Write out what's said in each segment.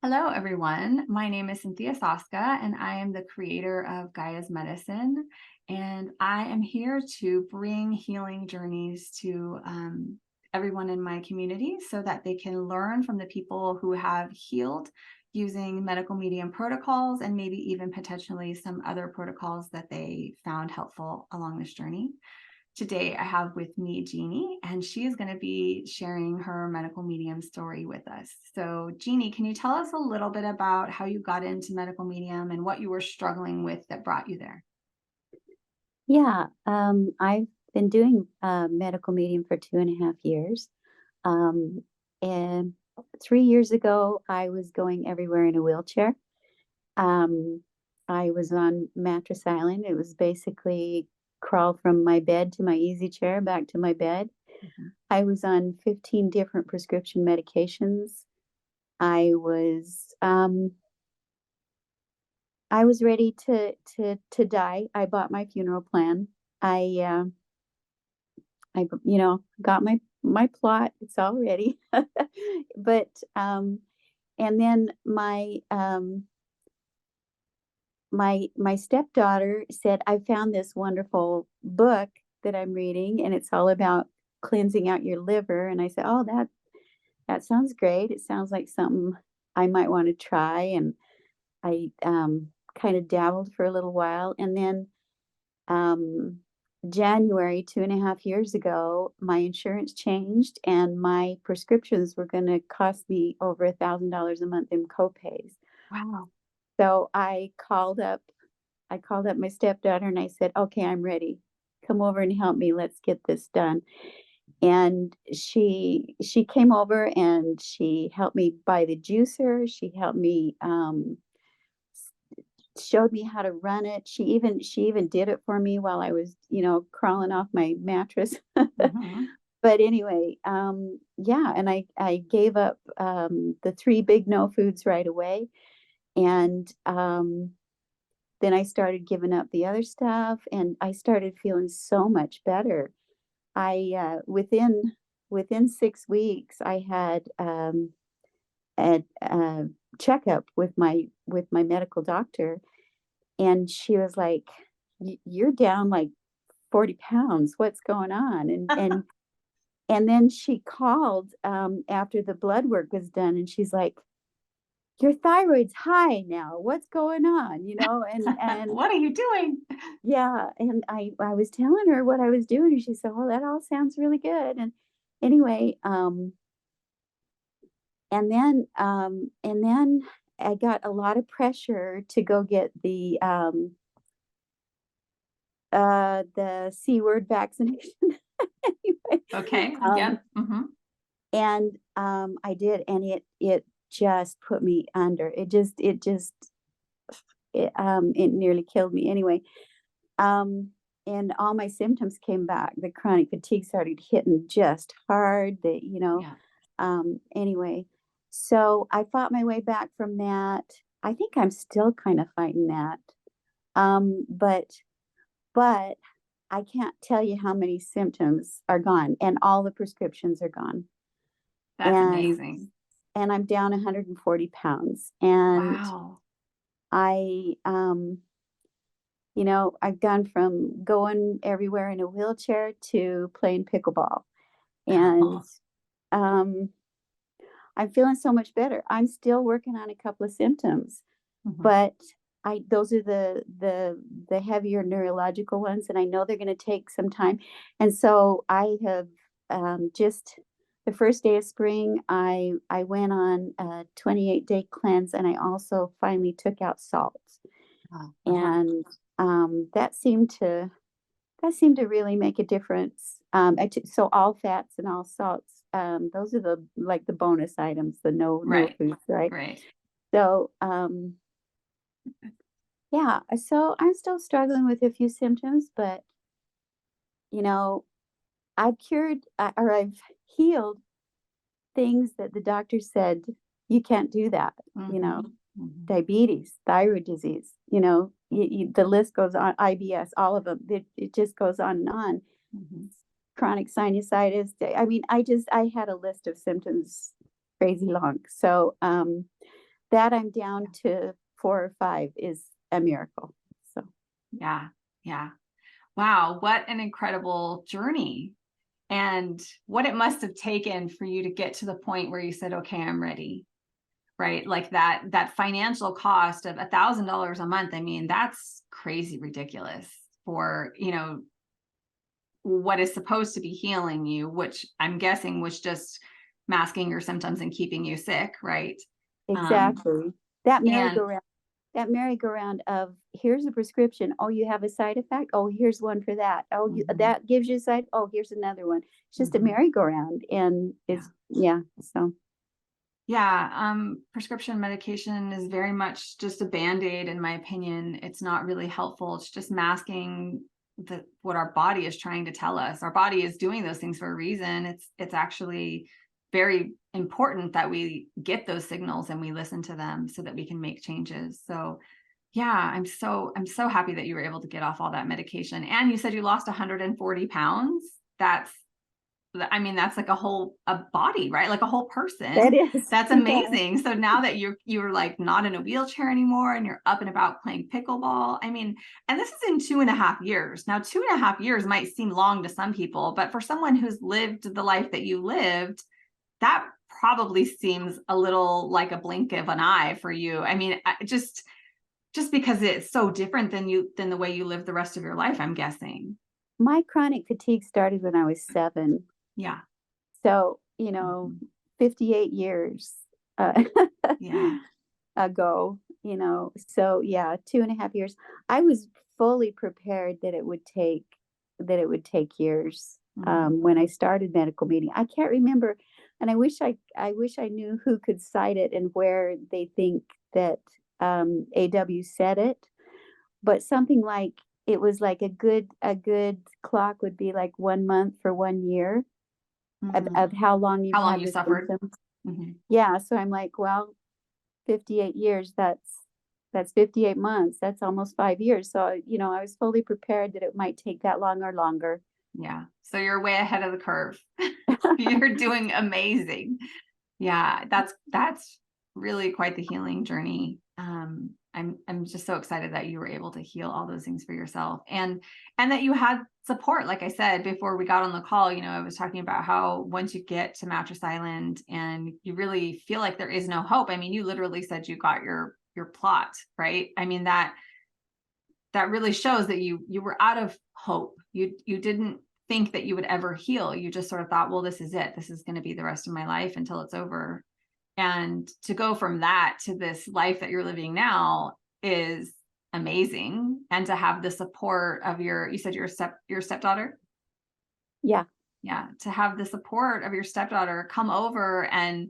Hello, everyone. My name is Cynthia Soska, and I am the creator of Gaia's Medicine. And I am here to bring healing journeys to everyone in my community so that they can learn from the people who have healed using medical medium protocols and maybe even potentially some other protocols that they found helpful along this journey. Today, I have with me Jeannie, and she is going to be sharing her medical medium story with us. So, Jeannie, can you tell us a little bit about how you got into medical medium and what you were struggling with that brought you there? Yeah, I've been doing medical medium for 2.5 years. Um, and 3 years ago, I was going everywhere in a wheelchair. Um, I was on Mattress Island. It was basically crawl from my bed to my easy chair back to my bed. Mhm. I was on 15 different prescription medications. I was um, I was ready to die. I bought my funeral plan. I got my plot. It's all ready. But and then my stepdaughter said, I found this wonderful book that I'm reading, and it's all about cleansing out your liver. And I said, oh, that sounds great. It sounds like something I might want to try. And I kind of dabbled for a little while, and then um, January 2.5 years ago, my insurance changed and my prescriptions were going to cost me over $1,000 a month in copays. Wow. So I called up my stepdaughter and I said, okay, I'm ready. Come over and help me. Let's get this done. And she came over and she helped me buy the juicer. She helped me showed me how to run it. She even did it for me while I was, crawling off my mattress. Mhm. But anyway, yeah, and I gave up the three big no foods right away, and then I started giving up the other stuff, and I started feeling so much better. I within 6 weeks, I had a checkup with my medical doctor, and she was like, You're down like 40 pounds. What's going on?" And then she called after the blood work was done, and she's like, your thyroid's high now. What's going on? And What are you doing? yeah, and I was telling her what I was doing, and she said, "Well, that all sounds really good." And anyway, and then I got a lot of pressure to go get the C word vaccination. Anyway, Okay. um, Yep. Hmm. and I did, and it just put me under. It nearly killed me. Anyway, um, and all my symptoms came back. The chronic fatigue started hitting just hard. Yeah. Anyway, so I fought my way back from that. I think I'm still kind of fighting that. But I can't tell you how many symptoms are gone, and all the prescriptions are gone. That's And amazing. and I'm down 140 pounds. And Wow. I I've gone from going everywhere in a wheelchair to playing pickleball. And um I'm feeling so much better. I'm still working on a couple of symptoms, Mhm. but I those are the heavier neurological ones, and I know they're going to take some time. And so I have just the first day of spring, I went on a 28-day cleanse, and I also finally took out salt, Uh-huh. and that seemed to really make a difference. So all fats and all salts, those are the bonus items, the no Right. foods, right? Right. So yeah, so I'm still struggling with a few symptoms, but you know, I've cured or I've healed things that the doctor said you can't do that. Hmm. Hmm. Diabetes, thyroid disease, the list goes on, IBS, all of them. It just goes on and on. Hmm. Chronic sinusitis. I mean, I had a list of symptoms crazy long. So that I'm down to 4 or 5 is a miracle. So Yeah. Yeah. Wow. What an incredible journey. And what it must have taken for you to get to the point where you said, okay, I'm ready. Right. Like that financial cost of $1,000 a month. I mean, that's crazy ridiculous for, what is supposed to be healing you, which I'm guessing was just masking your symptoms and keeping you sick. Right. exactly. That And merry-go-round, that merry-go-round of here's a prescription. Oh, you have a side effect. Oh, here's one for that. Oh, mhm, that gives you a side. Oh, here's another one. It's just a mhm, merry-go-round, and yeah. it's yeah. So Yeah, prescription medication is very much just a band-aid, in my opinion. It's not really helpful. It's just masking what our body is trying to tell us. Our body is doing those things for a reason. It's actually very important that we get those signals and we listen to them so that we can make changes. So yeah, I'm so happy that you were able to get off all that medication. And you said you lost 140 pounds. That's like a body, right? Like a whole that person. is, That's yeah. amazing. So now that you're like not in a wheelchair anymore and you're up and about playing pickleball. And this is in 2.5 years. Now, 2.5 years might seem long to some people, but for someone who's lived the life that you lived, that probably seems a little like a blink of an eye for you. Just because it's so different than the way you live the rest of your life, I'm guessing. My chronic fatigue started when I was 7. Yeah. So, Mhm. 58 years uh, Yeah. ago, so yeah, 2.5 years. I was fully prepared that it would take years. Mhm. When I started medical meeting, I can't remember, and I wish I knew who could cite it and where they think that AW said it, but something like it was like a good clock would be like 1 month for 1 year Mhm. of how long you've How long had you the suffered. symptoms. Mhm. Yeah, so I'm like, well, 58 years, that's 58 months. That's almost 5 years. So, I was fully prepared that it might take that long or longer. Yeah. So you're way ahead of the curve. You're doing amazing. Yeah, that's really quite the healing journey. I'm just so excited that you were able to heal all those things for yourself and that you had support. Like I said before we got on the call, I was talking about how once you get to Mattress Island and you really feel like there is no hope. You literally said you got your plot, right? That really shows that you were out of hope. You didn't think that you would ever heal. You just sort of thought, well, this is it. This is going to be the rest of my life until it's over. And to go from that to this life that you're living now is amazing. And to have the support of you said your stepdaughter. Yeah. Yeah. To have the support of your stepdaughter come over and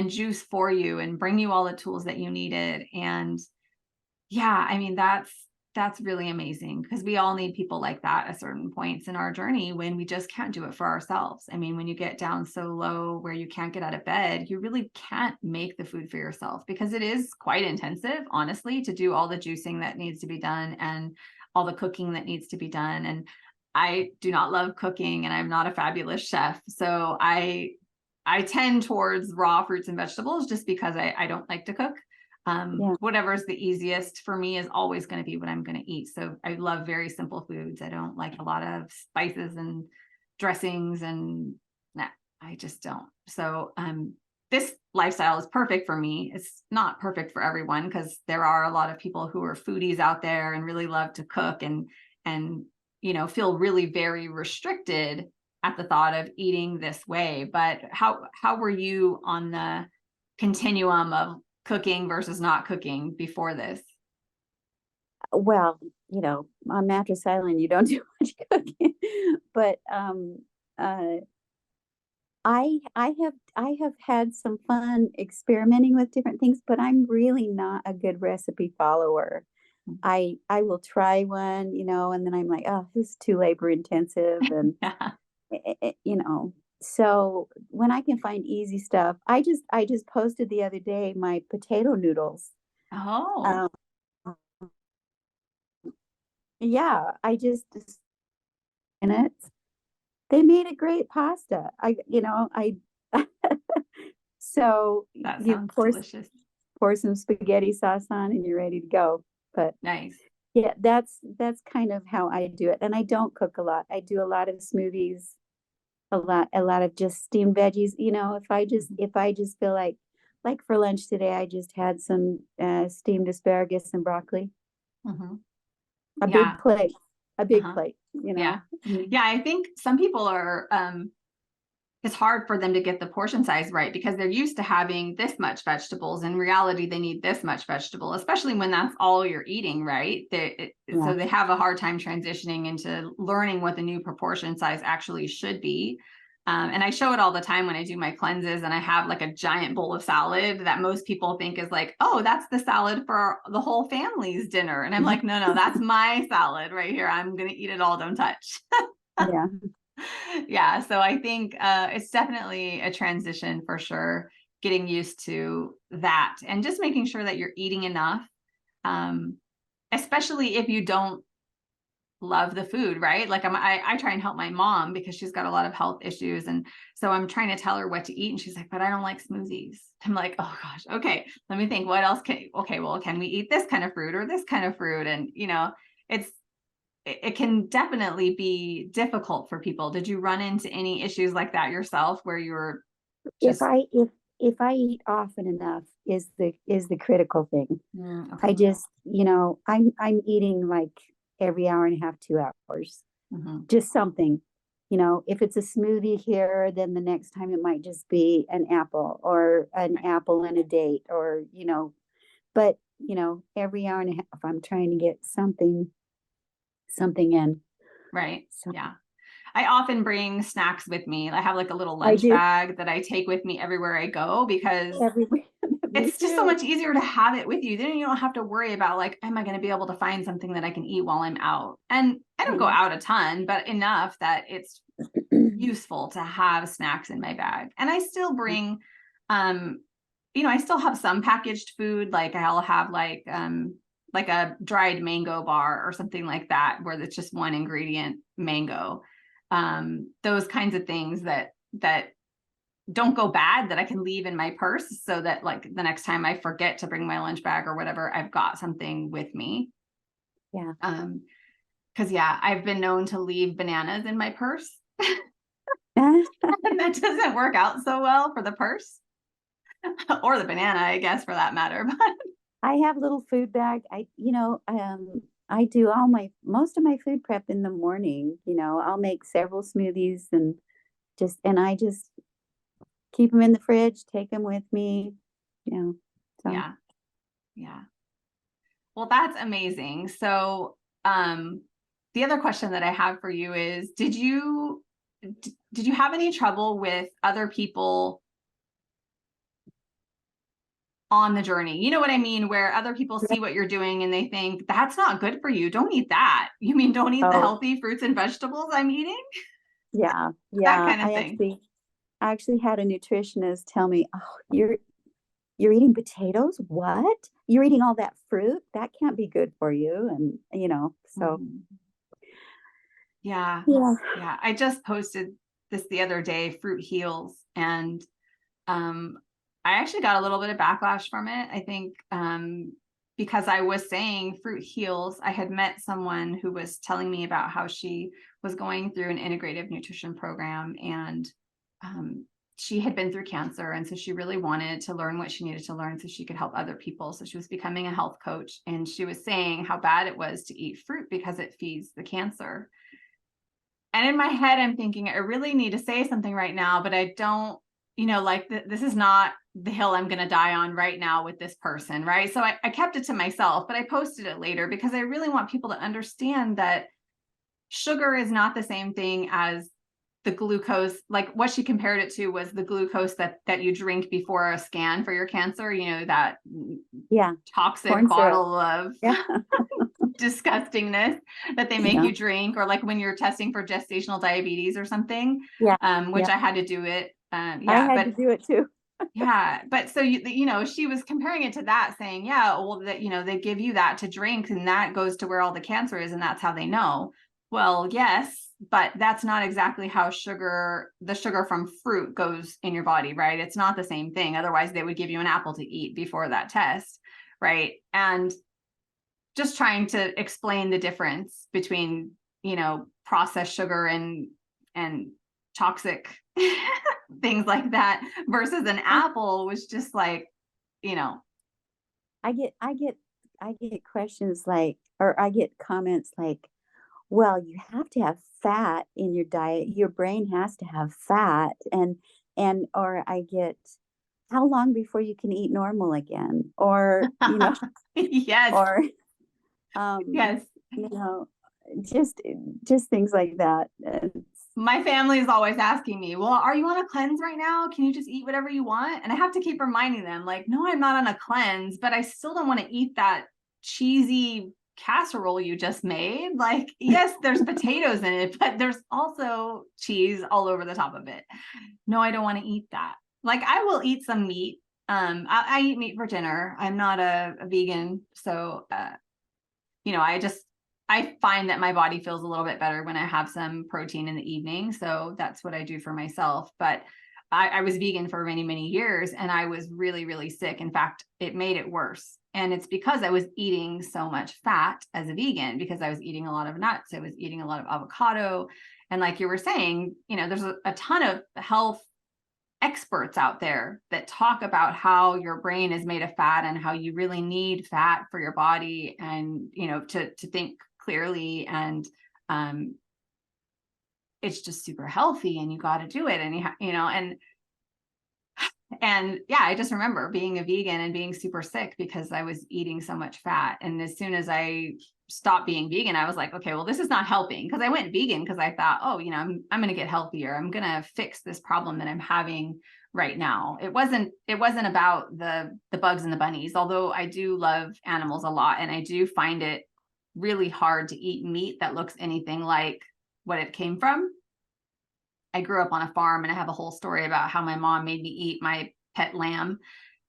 juice for you and bring you all the tools that you needed. And yeah, that's really amazing because we all need people like that at certain points in our journey when we just can't do it for ourselves. When you get down so low where you can't get out of bed, you really can't make the food for yourself because it is quite intensive, honestly, to do all the juicing that needs to be done and all the cooking that needs to be done. And I do not love cooking and I'm not a fabulous chef. So I tend towards raw fruits and vegetables just because I don't like to cook. Yeah. Whatever's the easiest for me is always going to be what I'm going to eat. So I love very simple foods. I don't like a lot of spices and dressings and nah, I just don't. So this lifestyle is perfect for me. It's not perfect for everyone because there are a lot of people who are foodies out there and really love to cook and feel really very restricted at the thought of eating this way. But how were you on the continuum of cooking versus not cooking before this? Well, on Mattress Island, you don't do much cooking, but uh, I have had some fun experimenting with different things, but I'm really not a good recipe follower. I will try one, and then I'm like, oh, this is too labor intensive, and Yeah. eh, eh, you know. So when I can find easy stuff, I just posted the other day my potato noodles. Oh, Um, yeah, I just in it. They made a great pasta. I. So that you, of sounds course, delicious. pour some spaghetti sauce on and you're ready to go. But Nice. yeah, that's kind of how I do it. And I don't cook a lot. I do a lot of smoothies, a lot of just steamed veggies. If I just feel like for lunch today, I just had some steamed asparagus and broccoli. Hmm. A big Yeah. plate, a big Uh-huh. plate, Yeah. Mhm. Yeah. I think some people are, it's hard for them to get the portion size right because they're used to having this much vegetables. In reality, they need this much vegetable, especially when that's all you're eating, right? Yeah. So they have a hard time transitioning into learning what the new proportion size actually should be. And I show it all the time when I do my cleanses, and I have like a giant bowl of salad that most people think is like, oh, that's the salad for the whole family's dinner. And I'm like, no, that's my salad right here. I'm going to eat it all. Don't touch. Yeah. Yeah, so I think it's definitely a transition for sure, getting used to that and just making sure that you're eating enough, um, especially if you don't love the food, right? Like I try and help my mom because she's got a lot of health issues, and so I'm trying to tell her what to eat, and she's like, "But I don't like smoothies." I'm like, "Oh gosh, okay, let me think. What else can? Okay, well, can we eat this kind of fruit or this kind of fruit?" And it's it can definitely be difficult for people. Did you run into any issues like that yourself where you were If just, I if I eat often enough is the critical thing. I okay. just, I'm eating like every hour and a half, 2 hours, Hmm. just something. If it's a smoothie here, then the next time it might just be an apple or an Right. apple and a date but every hour and a half I'm trying to get something in. Right. So Yeah. I often bring snacks with me. I have like a little I lunch do bag that I take with me everywhere I go because every me it's just so too. much easier to have it with you. Then you don't have to worry about like, am I going to be able to find something that I can eat while I'm out? And I don't go Yeah. out a ton, but enough that it's useful to have snacks in my bag. And I still bring, um, I still have some packaged food. Like I'll have like a dried mango bar or something like that, where it's just one ingredient mango. Those kinds of things that don't go bad that I can leave in my purse so that like the next time I forget to bring my lunch bag or whatever, I've got something with me. Yeah. Because yeah, I've been known to leave bananas in my purse. And that doesn't work out so well for the purse or the banana, I guess, for that matter. But I have little food bag. I do most of my food prep in the morning. I'll make several smoothies and I just keep them in the fridge, take them with me, you know. So yeah, yeah. Well, that's amazing. So, the other question that I have for you is, did you have any trouble with other people on the journey? You know what I mean? Where other people yeah. see what you're doing and they think that's not good for you. Don't eat that. You mean don't eat the Oh, healthy fruits and vegetables I'm eating? yeah, That yeah. kind of I thing. actually I actually had a nutritionist tell me, "Oh, you're eating potatoes? What? You're eating all that fruit? That can't be good for you." And so Mhm. Yeah. yeah. Yeah. I just posted this the other day, fruit heals, and um, I actually got a little bit of backlash from it. I think because I was saying fruit heals, I had met someone who was telling me about how she was going through an integrative nutrition program, and um, she had been through cancer. And so she really wanted to learn what she needed to learn so she could help other people. So she was becoming a health coach, and she was saying how bad it was to eat fruit because it feeds the cancer. And in my head, I'm thinking, I really need to say something right now, but I don't, like this is not the hill I'm going to die on right now with this person. Right. So I kept it to myself, but I posted it later because I really want people to understand that sugar is not the same thing as the glucose. Like what she compared it to was the glucose that you drink before a scan for your cancer, that Yeah. toxic Corn syrup. bottle of Yeah. disgustingness that they make Yeah. you drink, or like when you're testing for gestational diabetes or something, Yeah. which Yeah. I had to do it. I Yeah, had to but do it too. yeah, but so she was comparing it to that, saying, yeah, well, that they give you that to drink, and that goes to where all the cancer is, and that's how they know. Well, yes, but that's not exactly how the sugar from fruit goes in your body, right? It's not the same thing. Otherwise, they would give you an apple to eat before that test, right? And just trying to explain the difference between, processed sugar and toxic things like that versus an I, apple was just like, you know, I get questions like, or I get comments like, well, you have to have fat in your diet. Your brain has to have fat. Or I get, how long before you can eat normal again? Or, yes, or, um, yes. you know, just, just things like that. My family is always asking me, well, are you on a cleanse right now? Can you just eat whatever you want? And I have to keep reminding them, like, no, I'm not on a cleanse, but I still don't want to eat that cheesy casserole you just made. Like, yes, there's potatoes in it, but there's also cheese all over the top of it. No, I don't want to eat that. Like, I will eat some meat. I eat meat for dinner. I'm not a vegan. So, I find that my body feels a little bit better when I have some protein in the evening. So that's what I do for myself. But I was vegan for many, many years and I was really, really sick. In fact, it made it worse. And it's because I was eating so much fat as a vegan, because I was eating a lot of nuts. I was eating a lot of avocado. And like you were saying, there's a ton of health experts out there that talk about how your brain is made of fat and how you really need fat for your body and to think clearly, and it's just super healthy and you got to do it, and and yeah, I just remember being a vegan and being super sick because I was eating so much fat. And as soon as I stopped being vegan, I was like, okay, well, this is not helping, because I went vegan because I thought, oh, I'm going to get healthier. I'm going to fix this problem that I'm having right now. It wasn't about the bugs and the bunnies, although I do love animals a lot. And I do find it really hard to eat meat that looks anything like what it came from. I grew up on a farm and I have a whole story about how my mom made me eat my pet lamb.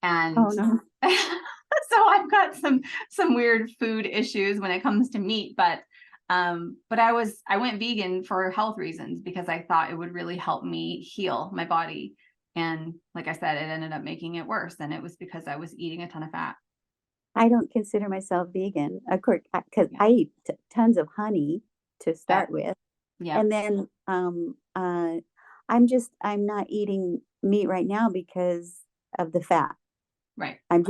Oh And no. so I've got some weird food issues when it comes to meat, but I went vegan for health reasons because I thought it would really help me heal my body. And like I said, it ended up making it worse. And it was because I was eating a ton of fat. I don't consider myself vegan, of course, because Yeah. I eat tons of honey to Yeah. start with. Yeah. And then I'm not eating meat right now because of the fat. Right. I'm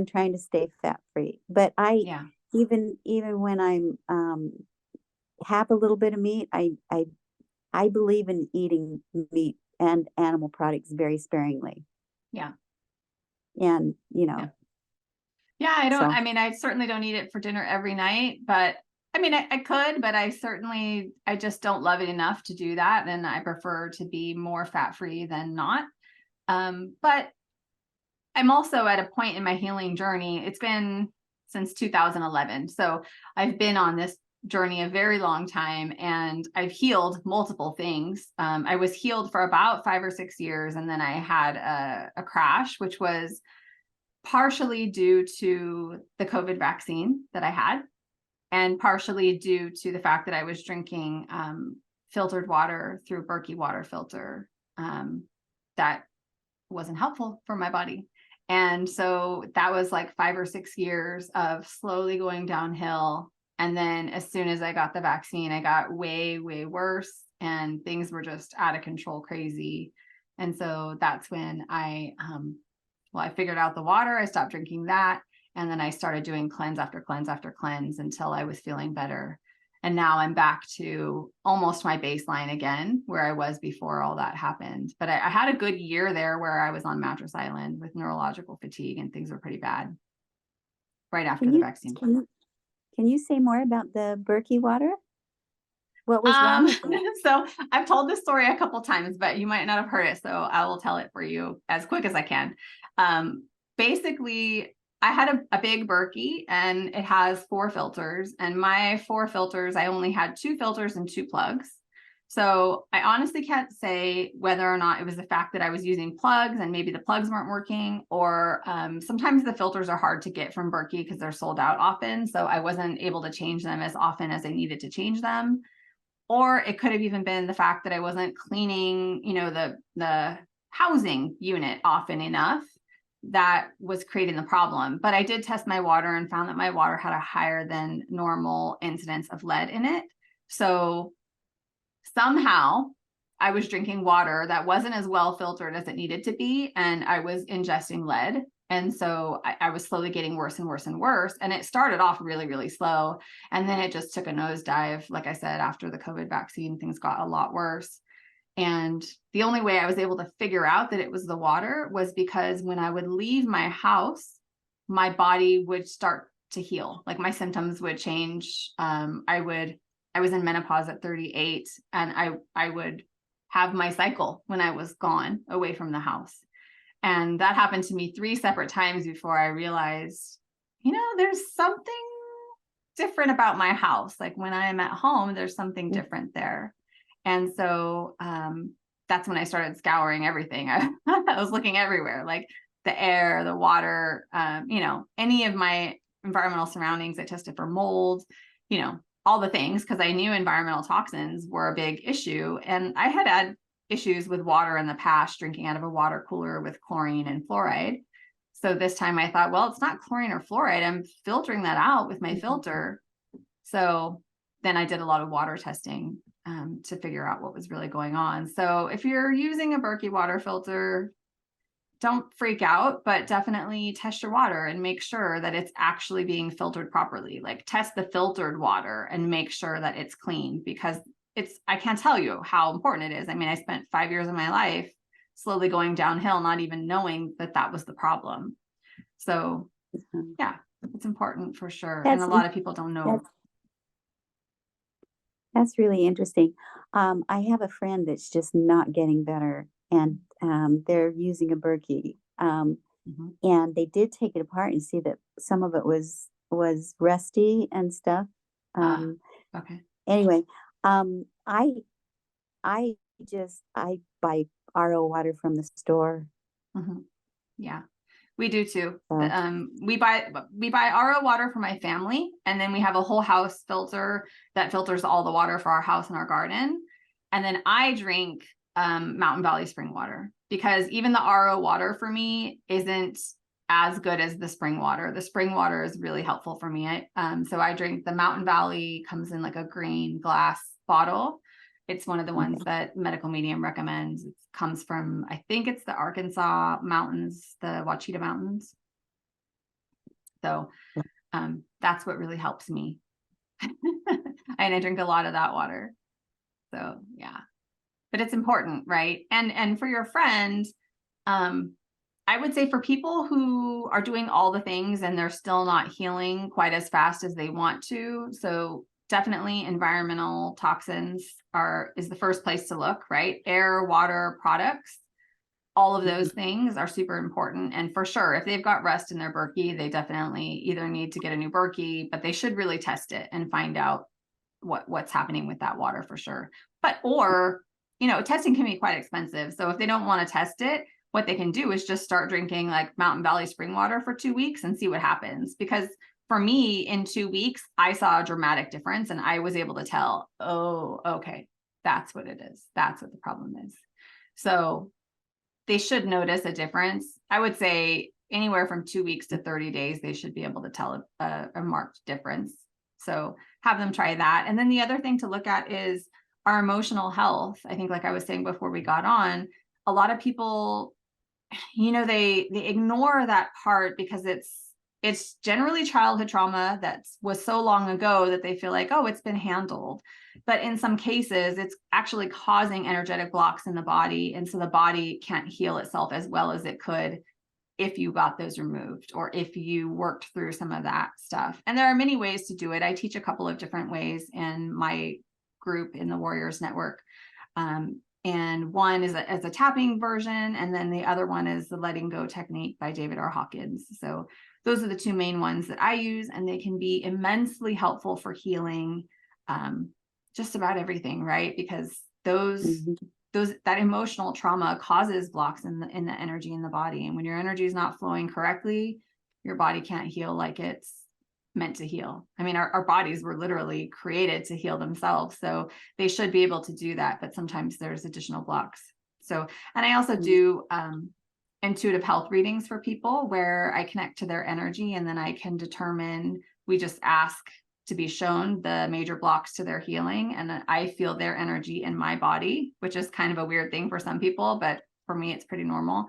trying to stay fat free. But I Yeah. even when I'm have a little bit of meat, I believe in eating meat and animal products very sparingly. Yeah. And Yeah. Yeah, so I certainly don't eat it for dinner every night, but I could, but I just don't love it enough to do that. And I prefer to be more fat free than not. But I'm also at a point in my healing journey. It's been since 2011. So I've been on this journey a very long time and I've healed multiple things. I was healed for about 5 or 6 years. And then I had a crash, which was partially due to the COVID vaccine that I had, and partially due to the fact that I was drinking filtered water through Berkey water filter that wasn't helpful for my body. And so that was like 5 or 6 years of slowly going downhill. And then as soon as I got the vaccine, I got way, way worse and things were just out of control, crazy. And so that's when I figured out the water. I stopped drinking that. And then I started doing cleanse after cleanse after cleanse until I was feeling better. And now I'm back to almost my baseline again, where I was before all that happened. But I had a good year there where I was on Mattress Island with neurological fatigue and things were pretty bad right after can the you vaccine. can you can you say more about the Berkey water? What was wrong with it? So I've told this story a couple times, but you might not have heard it. So I will tell it for you as quick as I can. Basically, I had a big Berkey and it has 4 filters, and my 4 filters, I only had 2 filters and 2 plugs. So I honestly can't say whether or not it was the fact that I was using plugs and maybe the plugs weren't working, or sometimes the filters are hard to get from Berkey because they're sold out often. So I wasn't able to change them as often as I needed to change them. Or it could have even been the fact that I wasn't cleaning, the housing unit often enough that was creating the problem. But I did test my water and found that my water had a higher than normal incidence of lead in it. So somehow I was drinking water that wasn't as well filtered as it needed to be, and I was ingesting lead. And so I was slowly getting worse and worse and worse. And it started off really, really slow. And then it just took a nosedive. Like I said, after the COVID vaccine, things got a lot worse. And the only way I was able to figure out that it was the water was because when I would leave my house, my body would start to heal. Like my symptoms would change. I was in menopause at 38, and I would have my cycle when I was gone away from the house. And that happened to me 3 separate times before I realized, there's something different about my house. Like when I'm at home, there's something different there. And so that's when I started scouring everything. I was looking everywhere, like the air, the water, any of my environmental surroundings. I tested for mold, all the things, because I knew environmental toxins were a big issue. And I had issues with water in the past, drinking out of a water cooler with chlorine and fluoride. So this time I thought, well, it's not chlorine or fluoride. I'm filtering that out with my filter. So then I did a lot of water testing to figure out what was really going on. So if you're using a Berkey water filter, don't freak out, but definitely test your water and make sure that it's actually being filtered properly. Like test the filtered water and make sure that it's clean, because I can't tell you how important it is. I mean, I spent 5 years of my life slowly going downhill, not even knowing that that was the problem. So yeah, it's important for sure. And a lot of people don't know. That's really interesting. I have a friend that's just not getting better, and they're using a Berkey. And they did take it apart and see that some of it was rusty and stuff. Okay. Anyway, I buy RO water from the store. Yeah, we do too. We buy RO water for my family, and then we have a whole house filter that filters all the water for our house and our garden. And then I drink Mountain Valley spring water, because even the RO water for me isn't as good as the spring water. The spring water is really helpful for me. So I drink the Mountain Valley, comes in like a green glass bottle. It's one of the ones that Medical Medium recommends. It comes from, I think it's the Arkansas mountains, the Ouachita Mountains. So that's what really helps me. And I drink a lot of that water. So yeah, but it's important, right? And for your friend, I would say for people who are doing all the things and they're still not healing quite as fast as they want to. So definitely environmental toxins is the first place to look, right? Air, water, products, all of those things are super important. And for sure, if they've got rust in their Berkey, they definitely either need to get a new Berkey, but they should really test it and find out what's happening with that water for sure. Or testing can be quite expensive. So if they don't want to test it, what they can do is just start drinking like Mountain Valley spring water for 2 weeks and see what happens. Because for me, in 2 weeks, I saw a dramatic difference, and I was able to tell, oh, okay, that's what it is. That's what the problem is. So they should notice a difference. I would say anywhere from 2 weeks to 30 days, they should be able to tell a marked difference. So have them try that. And then the other thing to look at is our emotional health. I think, like I was saying before we got on, a lot of people, they ignore that part because it's generally childhood trauma that was so long ago that they feel like, oh, it's been handled. But in some cases, it's actually causing energetic blocks in the body. And so the body can't heal itself as well as it could if you got those removed, or if you worked through some of that stuff. And there are many ways to do it. I teach a couple of different ways in my group in the Warriors Network. And one is as a tapping version, and then the other one is the letting go technique by David R. Hawkins. So those are the 2 main ones that I use, and they can be immensely helpful for healing just about everything, right? Because that emotional trauma causes blocks in the energy in the body. And when your energy is not flowing correctly, your body can't heal like it's meant to heal. I mean, our bodies were literally created to heal themselves. So they should be able to do that. But sometimes there's additional blocks. So, and I also do intuitive health readings for people where I connect to their energy, and then I can determine, we just ask to be shown the major blocks to their healing. And I feel their energy in my body, which is kind of a weird thing for some people, but for me, it's pretty normal.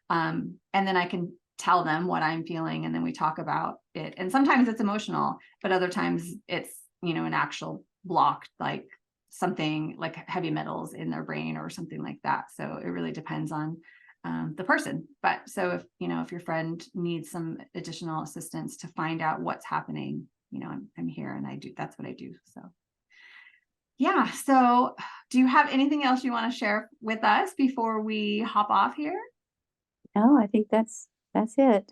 And then I can tell them what I'm feeling, and then we talk about it. And sometimes it's emotional, but other times it's, an actual block, like something like heavy metals in their brain or something like that. So it really depends on the person. But so if your friend needs some additional assistance to find out what's happening, I'm here, and that's what I do. So yeah. So do you have anything else you want to share with us before we hop off here? No, I think that's it.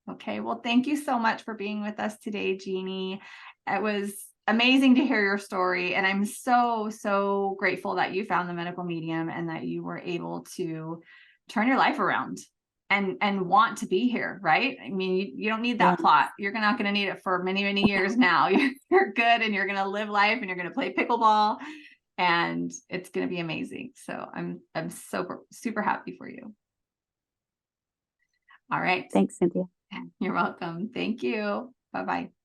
Okay. Well, thank you so much for being with us today, Jeannie. It was amazing to hear your story. And I'm so, so grateful that you found the medical medium and that you were able to turn your life around and want to be here, right? I mean, you don't need that Yeah. plot. You're not going to need it for many, many years now. You're good, and you're going to live life, and you're going to play pickleball, and it's going to be amazing. So I'm so super happy for you. All right. Thanks, Cynthia. You're welcome. Thank you. Bye-bye.